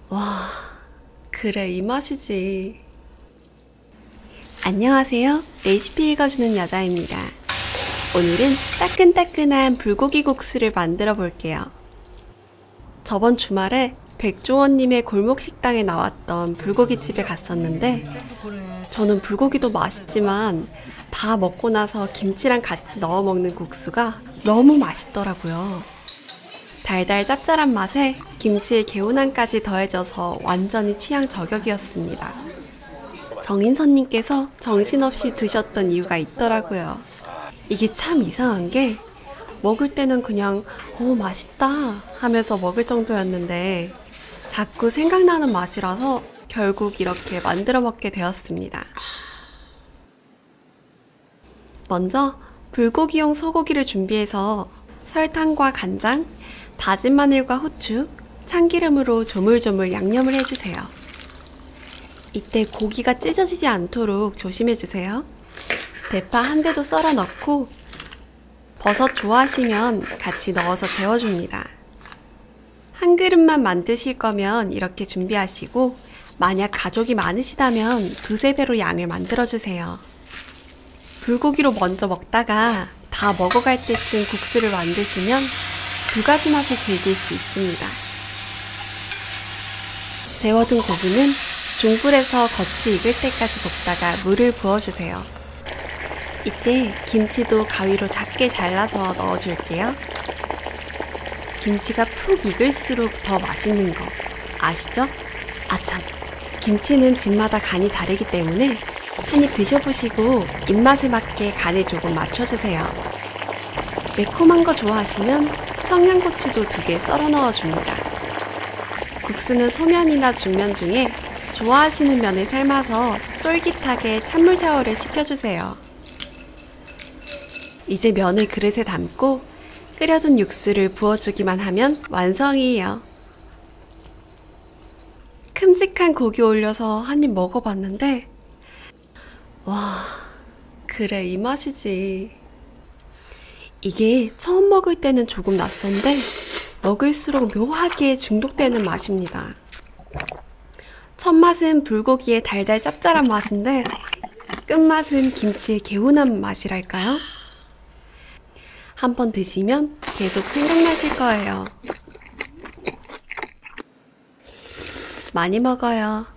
와, 그래, 이 맛이지. 안녕하세요. 레시피 읽어주는 여자입니다. 오늘은 따끈따끈한 불고기 국수를 만들어 볼게요. 저번 주말에 백종원님의 골목식당에 나왔던 불고기집에 갔었는데 저는 불고기도 맛있지만 다 먹고 나서 김치랑 같이 넣어 먹는 국수가 너무 맛있더라고요. 달달 짭짤한 맛에 김치의 개운함까지 더해져서 완전히 취향 저격이었습니다. 정인선님께서 정신없이 드셨던 이유가 있더라고요. 이게 참 이상한 게 먹을 때는 그냥 맛있다 하면서 먹을 정도였는데 자꾸 생각나는 맛이라서 결국 이렇게 만들어 먹게 되었습니다. 먼저 불고기용 소고기를 준비해서 설탕과 간장, 다진 마늘과 후추, 참기름으로 조물조물 양념을 해주세요. 이때 고기가 찢어지지 않도록 조심해주세요. 대파 한 대도 썰어 넣고 버섯 좋아하시면 같이 넣어서 재워줍니다. 한 그릇만 만드실 거면 이렇게 준비하시고 만약 가족이 많으시다면 두세 배로 양을 만들어주세요. 불고기로 먼저 먹다가 다 먹어갈 때쯤 국수를 만드시면 두 가지 맛을 즐길 수 있습니다. 재워둔 고기는 중불에서 겉이 익을 때까지 볶다가 물을 부어주세요. 이때 김치도 가위로 작게 잘라서 넣어줄게요. 김치가 푹 익을수록 더 맛있는 거 아시죠? 아참, 김치는 집마다 간이 다르기 때문에 한입 드셔보시고 입맛에 맞게 간을 조금 맞춰주세요. 매콤한 거 좋아하시면 청양고추도 2개 썰어 넣어줍니다. 국수는 소면이나 중면 중에 좋아하시는 면을 삶아서 쫄깃하게 찬물 샤워를 시켜주세요. 이제 면을 그릇에 담고 끓여둔 육수를 부어주기만 하면 완성이에요. 큼직한 고기 올려서 한입 먹어봤는데 와, 그래, 이 맛이지. 이게 처음 먹을 때는 조금 낯선데 먹을수록 묘하게 중독되는 맛입니다. 첫 맛은 불고기의 달달 짭짤한 맛인데 끝맛은 김치의 개운한 맛이랄까요? 한번 드시면 계속 생각나실 거예요. 많이 먹어요.